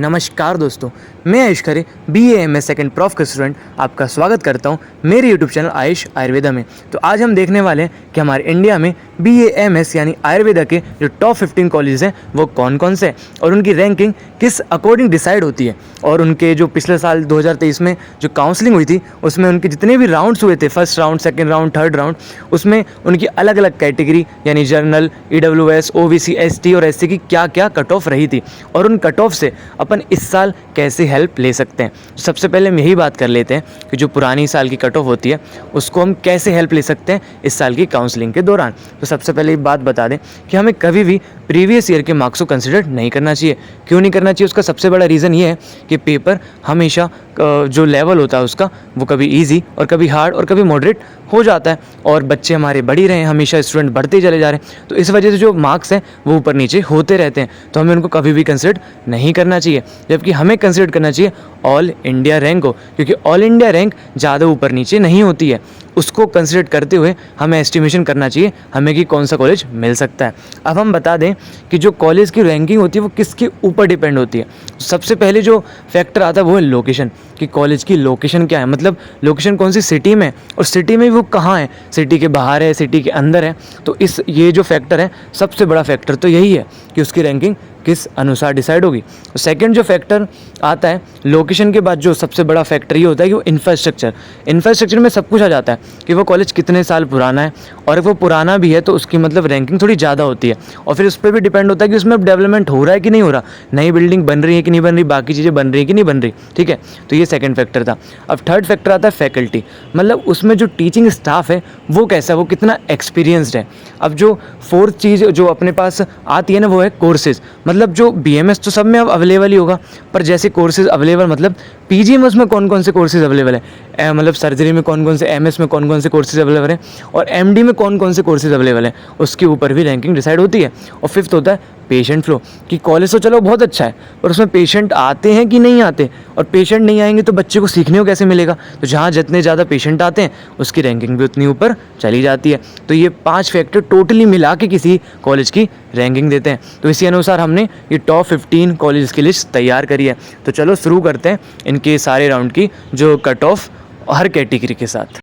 नमस्कार दोस्तों, मैं आयुष खरे BA MS सेकंड प्रोफ का स्टूडेंट आपका स्वागत करता हूं मेरे यूट्यूब चैनल आयुष आयुर्वेदा में। तो आज हम देखने वाले हैं कि हमारे इंडिया में BA MS यानी आयुर्वेदा के जो टॉप 15 कॉलेज हैं वो कौन कौन से हैं और उनकी रैंकिंग किस अकॉर्डिंग डिसाइड होती है। और उनके जो पिछले साल 2023 में जो काउंसलिंग हुई थी उसमें उनके जितने भी राउंड्स हुए थे, first round, second round, third round, उसमें उनकी अलग अलग कैटेगरी यानी जनरल, EWS, OBC, ST और SC की क्या क्या कट ऑफ रही थी और उन कट ऑफ से अपन इस साल कैसे हेल्प ले सकते हैं। सबसे पहले हम यही बात कर लेते हैं कि जो पुरानी साल की कट ऑफ होती है उसको हम कैसे हेल्प ले सकते हैं इस साल की काउंसलिंग के दौरान। तो सबसे पहले एक बात बता दें कि हमें कभी भी प्रीवियस ईयर के मार्क्स को कंसिडर नहीं करना चाहिए। क्यों नहीं करना चाहिए? उसका सबसे बड़ा रीज़न ये है कि पेपर हमेशा जो लेवल होता है उसका वो कभी ईजी और कभी हार्ड और कभी मॉडरेट हो जाता है और बच्चे हमारे बढ़ ही रहे हैं, हमेशा स्टूडेंट बढ़ते चले जा रहे हैं, तो इस वजह से जो मार्क्स हैं वो ऊपर नीचे होते रहते हैं। तो हमें उनको कभी भी कंसिडर नहीं करना चाहिए, जबकि हमें कंसिडर करना चाहिए ऑल इंडिया रैंक को, क्योंकि ऑल इंडिया रैंक ज़्यादा ऊपर नीचे नहीं होती है। उसको कंसिडर करते हुए हमें एस्टिमेशन करना चाहिए हमें कि कौन सा कॉलेज मिल सकता है। अब हम बता दें कि जो कॉलेज की रैंकिंग होती है वो किसके ऊपर डिपेंड होती है। सबसे पहले जो फैक्टर आता है वो है लोकेशन, कि कॉलेज की लोकेशन क्या है, मतलब लोकेशन कौन सी सिटी में और सिटी में वो कहाँ है, सिटी के बाहर है, सिटी के अंदर है। तो ये जो फैक्टर है, सबसे बड़ा फैक्टर तो यही है कि उसकी रैंकिंग किस अनुसार डिसाइड होगी। सेकंड जो फैक्टर आता है लोकेशन के बाद, जो सबसे बड़ा फैक्टर ये होता है कि वो इंफ्रास्ट्रक्चर में सब कुछ आ जाता है कि वो कॉलेज कितने साल पुराना है, और अगर वो पुराना भी है तो उसकी मतलब रैंकिंग थोड़ी ज़्यादा होती है। और फिर उस पर भी डिपेंड होता है कि उसमें डेवलपमेंट हो रहा है कि नहीं हो रहा, नई बिल्डिंग बन रही है कि नहीं बन रही, बाकी चीज़ें बन रही है कि नहीं बन रही। ठीक है, तो ये सेकंड फैक्टर था। अब थर्ड फैक्टर आता है फैकल्टी, मतलब उसमें जो टीचिंग स्टाफ है वो कैसा है, वो कितना एक्सपीरियंसड है। अब जो फोर्थ चीज़ जो अपने पास आती है ना वो है कोर्सेज, मतलब जो BMS तो सब में अब अवेलेबल ही होगा, पर जैसे कोर्सेज अवेलेबल, मतलब PGMS में कौन कौन से कोर्सेज अवेलेबल है, मतलब सर्जरी में कौन कौन से, MS में कौन कौन से कोर्सेज अवेलेबल हैं और MD में कौन कौन से कोर्सेज अवेलेबल हैं, उसके ऊपर भी रैंकिंग डिसाइड होती है। और फिफ्थ होता है पेशेंट फ्लो, कि कॉलेज तो चलो बहुत अच्छा है पर उसमें पेशेंट आते हैं कि नहीं आते, और पेशेंट नहीं आएंगे तो बच्चे को सीखने को कैसे मिलेगा। तो जहाँ जितने ज़्यादा पेशेंट आते हैं उसकी रैंकिंग भी उतनी ऊपर चली जाती है। तो ये 5 फैक्टर टोटली मिला के किसी कॉलेज की रैंकिंग देते हैं। तो इसी अनुसार हमने ये टॉप 15 कॉलेज की लिस्ट तैयार करी है। तो चलो शुरू करते हैं इनके सारे राउंड की जो कट ऑफ हर कैटेगरी के साथ।